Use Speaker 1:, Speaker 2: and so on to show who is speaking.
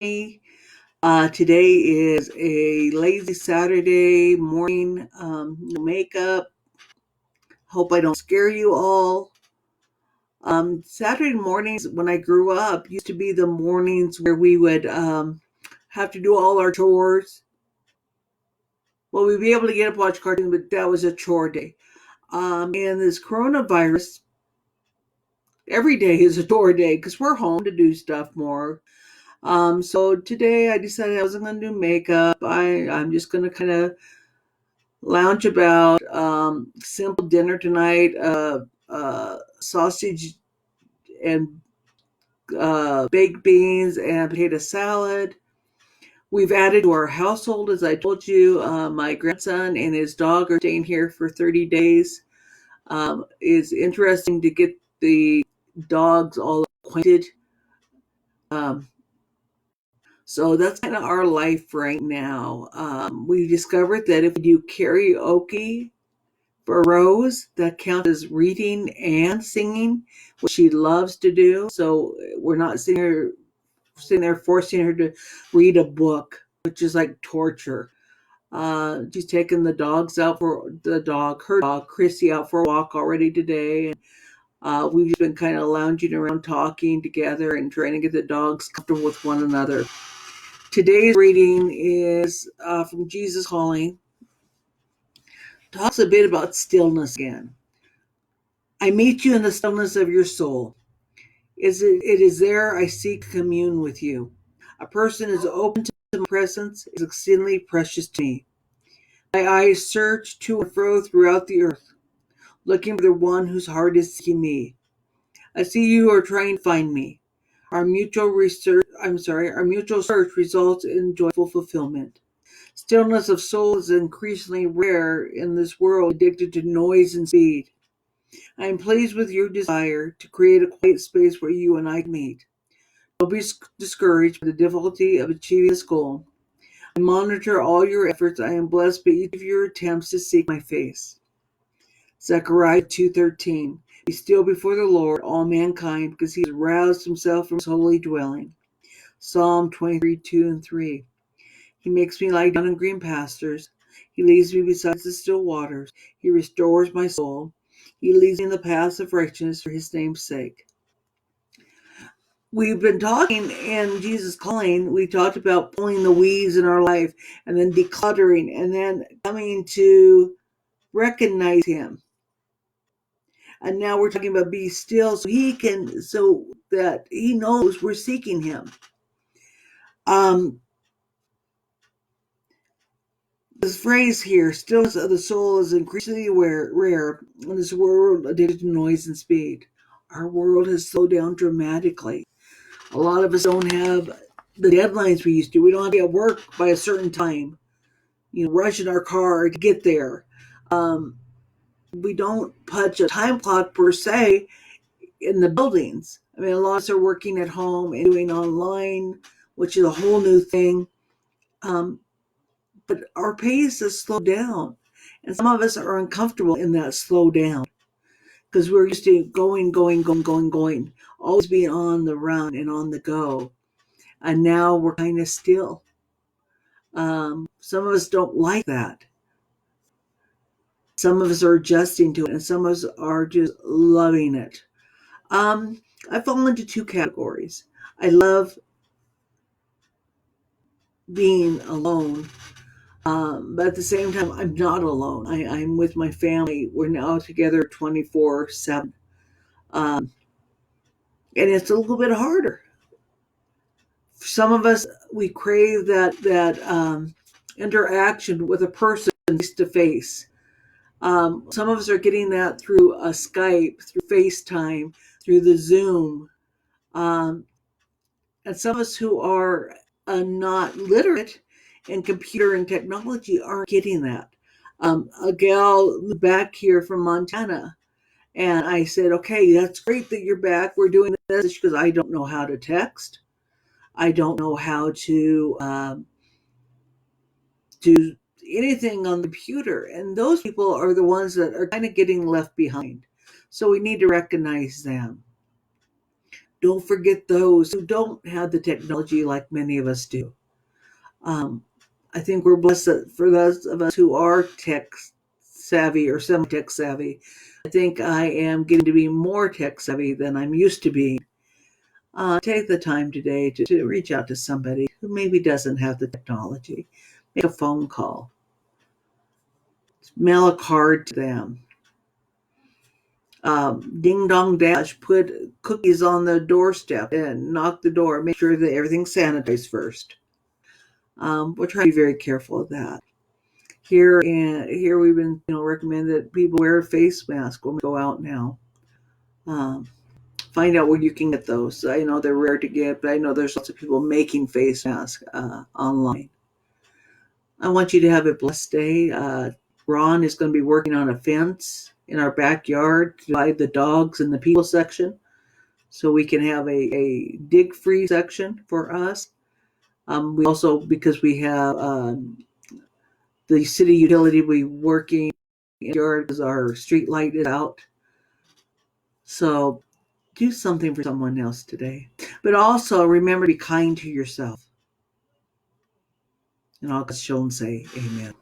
Speaker 1: Today is a lazy Saturday morning. No makeup. Hope I don't scare you all. Saturday mornings when I grew up used to be the mornings where we would have to do all our chores. Well, we'd be able to get up, watch cartoons, but that was a chore day. And this coronavirus, every day is a chore day because we're home to do stuff more. So today I decided I wasn't going to do makeup. I'm just going to kind of lounge about. Simple dinner tonight: sausage and baked beans and potato salad. We've added to our household, as I told you. My grandson and his dog are staying here for 30 days. It's interesting to get the dogs all acquainted. Um, So that's kind of our life right now. We discovered that if we do karaoke for Rose, that counts as reading and singing, which she loves to do. So we're not sitting there forcing her to read a book, which is like torture. She's taken her dog, Chrissy, out for a walk already today. And we've just been kind of lounging around, talking together, and trying to get the dogs comfortable with one another. Today's reading is from Jesus Calling. Talks a bit about stillness again. I meet you in the stillness of your soul. It is there I seek to commune with you. A person is open to my presence is exceedingly precious to me. My eyes search to and fro throughout the earth, looking for the one whose heart is seeking me. I see you are trying to find me. Our mutual search results in joyful fulfillment. Stillness of soul is increasingly rare in this world addicted to noise and speed. I am pleased with your desire to create a quiet space where you and I meet. Don't be discouraged by the difficulty of achieving this goal. I monitor all your efforts. I am blessed by each of your attempts to seek my face. Zechariah 2:13. Be still before the Lord, all mankind, because he has roused himself from his holy dwelling. Psalm 23:2 and 3. He makes me lie down in green pastures. He leads me beside the still waters. He restores my soul. He leads me in the paths of righteousness for his name's sake. We've been talking in Jesus Calling, we talked about pulling the weeds in our life and then decluttering and then coming to recognize him. And now we're talking about be still so that he knows we're seeking him. This phrase here, stillness of the soul, is increasingly rare in this world addicted to noise and speed. Our world has slowed down dramatically. A lot of us don't have the deadlines we used to. We don't have to be at work by a certain time, rush in our car to get there. We don't punch a time clock per se in the buildings. I mean, a lot of us are working at home and doing online, which is a whole new thing. But our pace has slowed down. And some of us are uncomfortable in that slow down because we're used to going, always being on the run and on the go. And now we're kind of still. Some of us don't like that. Some of us are adjusting to it, and some of us are just loving it. I fall into two categories. I love being alone. But at the same time, I'm not alone. I'm with my family. We're now together 24/7. Um, and it's a little bit harder. For some of us, we crave that interaction with a person face to face. Some of us are getting that through a Skype, through FaceTime, through the Zoom. Um, and some of us who are not literate in computer and technology aren't getting that. A gal back here from Montana, and I said, "Okay, that's great that you're back. We're doing this because I don't know how to text. I don't know how to do anything on the computer." And those people are the ones that are kind of getting left behind. So we need to recognize them. don't forget those who don't have the technology like many of us do. Um, I think we're blessed that for those of us who are tech savvy or semi tech savvy. I think I am getting to be more tech savvy than I'm used to being. Take the time today to reach out to somebody who maybe doesn't have the technology. Make a phone call, mail a card to them. Ding dong dash, put cookies on the doorstep and knock the door. Make sure that everything's sanitized first. We're trying to be very careful of that. Here we've been recommend that people wear a face mask when we go out now. Um, find out where you can get those. I know they're rare to get, but I know there's lots of people making face masks online. I want you to have a blessed day. Ron is going to be working on a fence in our backyard to divide the dogs and the people section so we can have a dig free section for us. We also, because we have the city utility, we working in the yard because our street light is out. So do something for someone else today. But also remember to be kind to yourself. And I'll show and say amen.